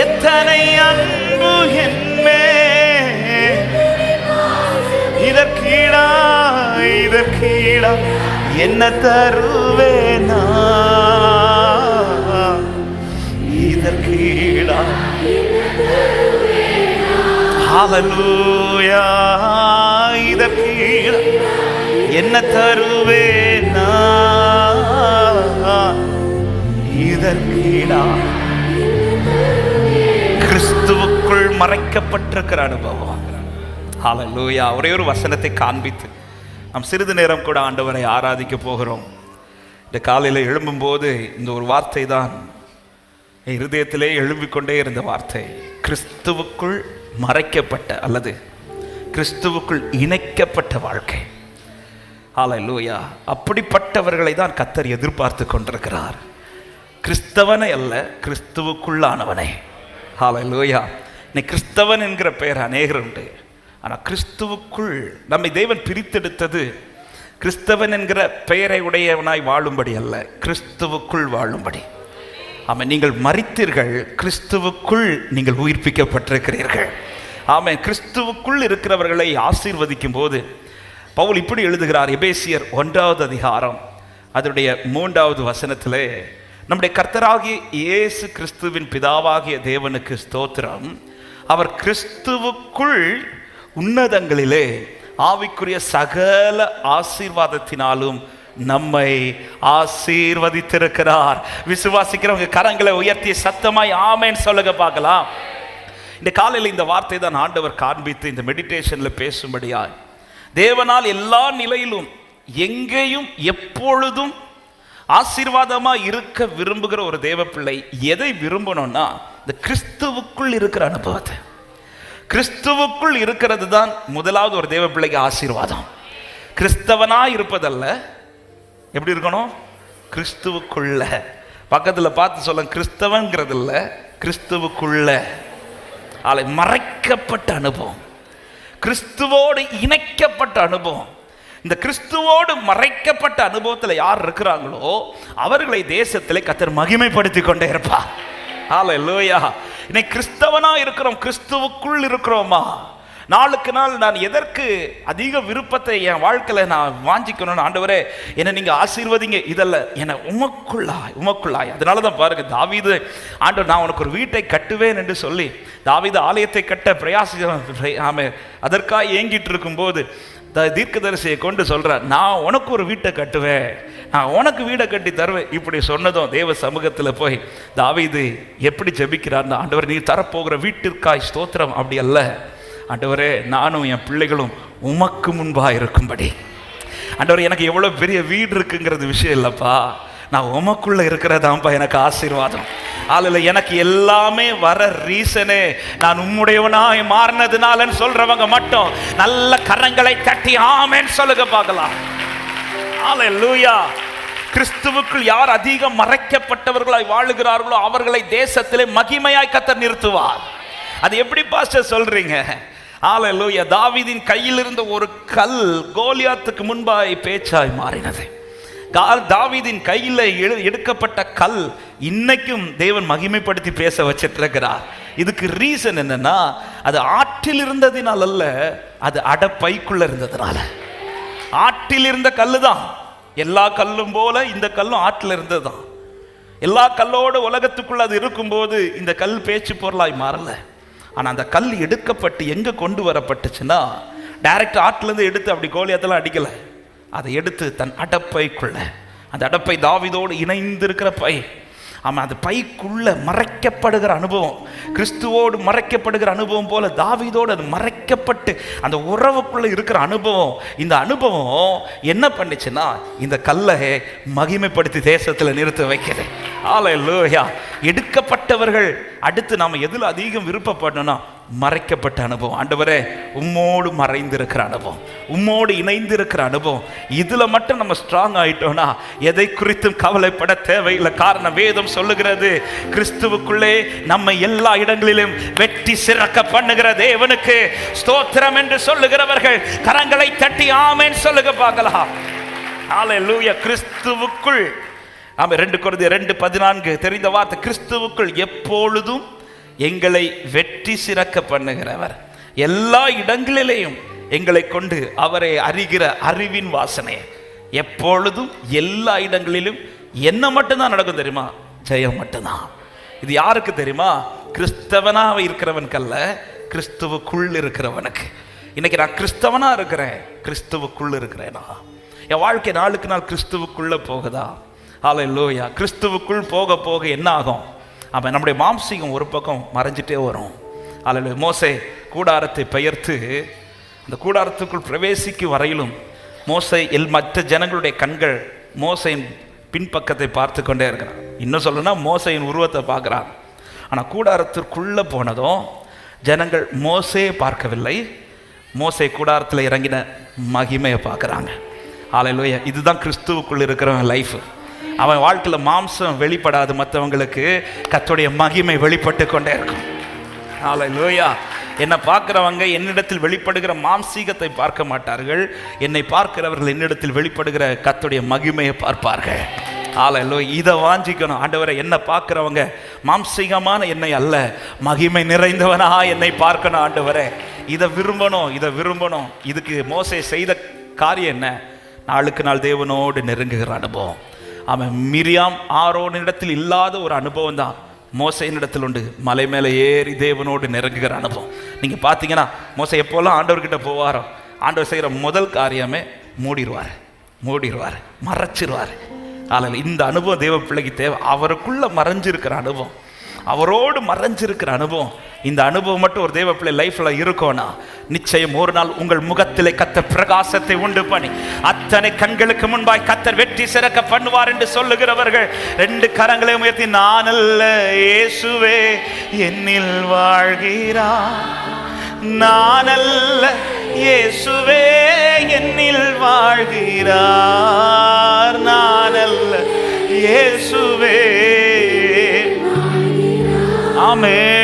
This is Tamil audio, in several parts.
எத்தனை அன்பு என்மே, இதற்கீடா என்ன தருவேனா, இதற்கீடா. ஹல்லேலூயா. இதற்கீடா என்ன தருவேனா, இதற்கீடா. கிறிஸ்துவுக்குள் மறைக்கப்பட்டிருக்கிற அனுபவம். ஹல்லேலூயா. ஒரே ஒரு வசனத்தை காண்பித்து நாம் சிறிது நேரம் கூட ஆண்டவரை ஆராதிக்க போகிறோம். இந்த காலையில் எழும்பும்போது இந்த ஒரு வார்த்தை தான் என் இருதயத்திலே எழும்பிக்கொண்டே இருந்த வார்த்தை. கிறிஸ்துவுக்குள் மறைக்கப்பட்ட அல்லது கிறிஸ்துவுக்குள் இணைக்கப்பட்ட வாழ்க்கை. ஹல்லேலூயா. அப்படிப்பட்டவர்களை தான் கர்த்தர் எதிர்பார்த்து கொண்டிருக்கிறார். கிறிஸ்தவனை அல்ல, கிறிஸ்துவுக்குள்ளானவனை. ஹல்லேலூயா. இன்னைக்கு கிறிஸ்தவன் என்கிற பெயர் அநேகர் உண்டு. ஆனால் கிறிஸ்துவுக்குள் நம்மை தேவன் பிரித்தெடுத்தது கிறிஸ்தவன் என்கிற பெயரை உடையவனாய் வாழும்படி அல்ல, கிறிஸ்துவுக்குள் வாழும்படி. ஆமாம், நீங்கள் மரித்தீர்கள், கிறிஸ்துவுக்குள் நீங்கள் உயிர்ப்பிக்கப்பட்டிருக்கிறீர்கள். ஆமாம், கிறிஸ்துவுக்குள் இருக்கிறவர்களை ஆசீர்வதிக்கும் போது பவுல் இப்படி எழுதுகிறார். எபேசியர் 1வது அதிகாரம் அதனுடைய 3வது வசனத்திலே, நம்முடைய கர்த்தராகிய இயேசு கிறிஸ்துவின் பிதாவாகிய தேவனுக்கு ஸ்தோத்திரம், அவர் கிறிஸ்துவுக்குள் உன்னதங்களிலே ஆவிக்குரிய சகல ஆசீர்வாதத்தினாலும் நம்மை ஆசீர்வதித்திருக்கிறார். விசுவாசிக்கிறவங்க கரங்களை உயர்த்தி சத்தமாய் ஆமென் சொல்லுங்க பார்க்கலாம். இந்த காலையில் இந்த வார்த்தை தான் ஆண்டவர் காண்பித்து இந்த மெடிடேஷன்ல பேசும்படியாய், தேவனால் எல்லா நிலையிலும் எங்கேயும் எப்பொழுதும் ஆசீர்வாதமா இருக்க விரும்புகிற ஒரு தேவ பிள்ளை எதை விரும்பணும்னா, இந்த கிறிஸ்துவுக்குள் இருக்கிற அனுபவத்தை. கிறிஸ்துவுக்குள் இருக்கிறது தான் முதலாவது ஒரு தேவ பிள்ளைக்கு ஆசீர்வாதம். கிறிஸ்தவனா இருப்பதல்ல, எப்படி இருக்கணும்? கிறிஸ்துவுக்குள்ள. பக்கத்துல பார்த்து சொல்ல, கிறிஸ்தவன்கிறது இல்ல, கிறிஸ்துவுக்குள்ள. ஆளை மறைக்கப்பட்ட அனுபவம், கிறிஸ்துவோடு இணைக்கப்பட்ட அனுபவம். இந்த கிறிஸ்துவோடு மறைக்கப்பட்ட அனுபவத்தில் யார் இருக்கிறாங்களோ அவர்களை தேசத்திலே கர்த்தர் மகிமைப்படுத்தி கொண்டே இருப்பார். ஹல்லேலூயா. இன்னைக்கு கிறிஸ்தவனா இருக்கிறோம், கிறிஸ்துவுக்குள் இருக்கிறோமா? நாளுக்கு நாள் நான் எதற்கு அதிக விருப்பத்தை என் வாழ்க்கையில் நான் வாஞ்சிக்கணும்னு, ஆண்டவரே என்னை நீங்கள் ஆசீர்வதிங்க, இதல்ல, என்னை உமக்குள்ளாய். அதனால தான் பாருங்க, தாவீது ஆண்டவர் நான் உனக்கு ஒரு வீட்டை கட்டுவேன் என்று சொல்லி தாவீது ஆலயத்தை கட்ட பிரயாசம் அதற்காக ஏங்கிட்டு இருக்கும்போது தீர்க்கதரிசியை கொண்டு சொல்கிறார், நான் உனக்கு ஒரு வீட்டை கட்டுவேன், நான் உனக்கு வீடை கட்டி தருவேன். இப்படி சொன்னதும் தேவ சமூகத்தில் போய் தாவீது எப்படி ஜெபிக்கிறார், ஆண்டவர் நீர் தரப்போகிற வீட்டிற்காய் ஸ்தோத்திரம். அப்படி அல்ல, ஆண்டவரே நானும் என் பிள்ளைகளும் உமக்கு முன்பாக இருக்கும்படி. ஆண்டவர் எனக்கு எவ்வளோ பெரிய வீடு இருக்குங்கிறது விஷயம் இல்லைப்பா, நான் உமக்குள்ள இருக்கிறதாப்பா எனக்கு ஆசீர்வாதம். அதில் எனக்கு எல்லாமே வர ரீசனே நான் உம்முடையவனாய் மாறினதுனாலன்னு சொல்றவங்க மட்டும் நல்ல கரங்களை தட்டி ஆமென் சொல்லுங்க பார்க்கலாம். ஹல்லேலூயா. கிறிஸ்துவுக்குள் யார் அதிகம் மறைக்கப்பட்டவர்களாய் வாழுகிறார்களோ அவர்களை தேசத்திலே மகிமையாய் கர்த்தர் நிறுத்துவார். அது எப்படி பாஸ்டர் சொல்றீங்க? ஹல்லேலூயா. தாவீதின் கையில் இருந்த ஒரு கல் கோலியாத்துக்கு முன்பாய் பேச்சாய் மாறினது. தாவீதின் கையில் எடுக்கப்பட்ட கல் இன்னைக்கும் தேவன் மகிமைப்படுத்தி பேச வச்சிட்டு இருக்கிறார். இதுக்கு ரீசன் என்னன்னா, அது ஆற்றில் இருந்ததினால் அல்ல, அது அடப்பைக்குள்ள இருந்ததுனால. ஆற்றில் இருந்த கல்லு தான், எல்லா கல்லும் போல இந்த கல்லும் ஆற்றில் இருந்தது தான். எல்லா கல்லோடு உலகத்துக்குள்ள அது இருக்கும்போது இந்த கல் பேச்சு பொருளாய் மாறல. ஆனால் அந்த கல் எடுக்கப்பட்டு எங்கே கொண்டு வரப்பட்டுச்சுன்னா, டைரக்ட் ஆற்றிலேருந்து எடுத்து அப்படி கோலியாத்தெல்லாம் அடிக்கலை, அதை எடுத்து தன் அடப்பைக்குள்ள, அந்த அடப்பை தாவீதோடு இணைந்திருக்கிற பை, ஆமாம், அந்த பைக்குள்ள மறைக்கப்படுகிற அனுபவம், கிறிஸ்துவோடு மறைக்கப்படுகிற அனுபவம் போல தாவீதோடு அது மறைக்கப்பட்டு அந்த உறவுக்குள்ள இருக்கிற அனுபவம். இந்த அனுபவம் என்ன பண்ணுச்சுன்னா, இந்த கல்லை மகிமைப்படுத்தி தேசத்தில் நிறுத்த வைக்கிறது. ஹல்லேலூயா. எடுக்கப்பட்டவர்கள் அடுத்து நாம் எதில் அதிகம் விருப்பப்படணும்னா, மறைக்கப்பட்ட அனுபவம். ஆண்டவரே உம்மோடு மறைந்திருக்கிற அனுபவம், உம்மோடு இணைந்திருக்கிற அனுபவம். இதுல மட்டும் நம்ம ஸ்ட்ராங் ஆயிட்டோம்னா எதை குறித்தும் கவலைப்பட தேவையில்லை. காரணம் வேதம் சொல்லுகிறது, கிறிஸ்துவுக்குள்ளே நம்ம எல்லா இடங்களிலும் வெற்றி சிறக்க பண்ணுகிற தேவனுக்கு ஸ்தோத்திரம் என்று சொல்லுகிறவர்கள் கரங்களை தட்டி ஆமென் சொல்லுங்க பார்க்கலாம். ஹல்லேலூயா. கிறிஸ்துவுக்குள், ஆமா, 2 கொரிந்தியர் 2:14 தெரிந்த வார்த்தை. கிறிஸ்துவுக்குள் எப்பொழுதும் எங்களை வெற்றி சிறக்க பண்ணுகிறவர். எல்லா இடங்களிலேயும் எங்களை கொண்டு அவரை அறிகிற அறிவின் வாசனை எப்பொழுதும் எல்லா இடங்களிலும் என்ன மட்டும்தான் நடக்கும் தெரியுமா? ஜெயம் மட்டும்தான். இது யாருக்கு தெரியுமா? கிறிஸ்தவனாக இருக்கிறவனுக்கல்ல, கிறிஸ்துவுக்குள் இருக்கிறவனுக்கு. இன்னைக்கு நான் கிறிஸ்தவனா இருக்கிறேன், கிறிஸ்துவுக்குள் இருக்கிறேனா? என் வாழ்க்கை நாளுக்கு நாள் கிறிஸ்துவுக்குள்ள போகுதா? ஹல்லேலூயா. கிறிஸ்துவுக்குள் போக போக என்ன ஆகும்? அவன் நம்முடைய மாம்சீகம் ஒரு பக்கம் மறைஞ்சிட்டே வரும். ஹல்லேலூயா. மோசே கூடாரத்தை பெயர்த்து அந்த கூடாரத்துக்குள் பிரவேசிக்கும் வரையிலும் மோசே மற்ற ஜனங்களுடைய கண்கள் மோசையின் பின்பக்கத்தை பார்த்து கொண்டே இருக்கிறான். இன்னும் சொல்லணும்னா மோசையின் உருவத்தை பார்க்குறான். ஆனால் கூடாரத்திற்குள்ளே போனதும் ஜனங்கள் மோசையை பார்க்கவில்லை, மோசே கூடாரத்தில் இறங்கின மகிமையை பார்க்குறாங்க. ஹல்லேலூயா. இதுதான் கிறிஸ்துவுக்குள் இருக்கிறவன் லைஃப். அவன் வாழ்க்கையில் மாம்சம் வெளிப்படாது, மற்றவங்களுக்கு கர்த்தருடைய மகிமை வெளிப்பட்டு கொண்டே இருக்கும். ஹல்லேலூயா. என்னை பார்க்கிறவங்க என்னிடத்தில் வெளிப்படுகிற மாம்சீகத்தை பார்க்க மாட்டார்கள், என்னை பார்க்கிறவர்கள் என்னிடத்தில் வெளிப்படுகிற கர்த்தருடைய மகிமையை பார்ப்பார்கள். ஹல்லேலூயா. இதை வாஞ்சிக்கணும். ஆண்டவரை, என்னை பார்க்கிறவங்க மாம்சீகமான என்னை அல்ல, மகிமை நிறைந்தவனா என்னை பார்க்கணும் ஆண்டவரே. இதை விரும்பணும். இதுக்கு மோசே செய்த காரியம் என்ன? நாளுக்கு நாள் தேவனோடு நெருங்குகிற அனுபவம். அவன் மிரியாம் ஆரோனிடத்தில் இல்லாத ஒரு அனுபவம் தான் மோசையினிடத்தில் உண்டு. மலை மேலே ஏறி தேவனோடு நெருங்குகிற அனுபவம். நீங்கள் பார்த்தீங்கன்னா மோசை எப்போல்லாம் ஆண்டவர்கிட்ட போவாரோ, ஆண்டவர் செய்கிற முதல் காரியமே மூடிடுவார், மறைச்சிருவார். அதில் இந்த அனுபவம் தேவ பிள்ளைக்கு தேவை. அவருக்குள்ள மறைஞ்சிருக்கிற அனுபவம், அவரோடு மறைஞ்சிருக்கிற அனுபவம். இந்த அனுபவம் மட்டும் ஒரு தேவ பிள்ளை லைஃப்ல இருக்கும்னா நிச்சயம் ஒரு நாள் உங்கள் முகத்திலே கர்த்தர் பிரகாசத்தை உண்டு பண்ணி அத்தனை கண்களுக்கு முன்பாய் கர்த்தர் வெற்றி சிறக்க பண்ணுவார் என்று சொல்லுகிறவர்கள் 2 கரங்களை உயர்த்தி, நான் அல்ல இயேசுவே என்னில் வாழ்கிறார், நான் அல்ல இயேசுவே என்னில் வாழ்கிறார், நான் அல்ல இயேசுவே. ஆமென்.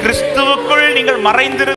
கிறிஸ்துவுக்குள் நீங்கள் மறைந்திரு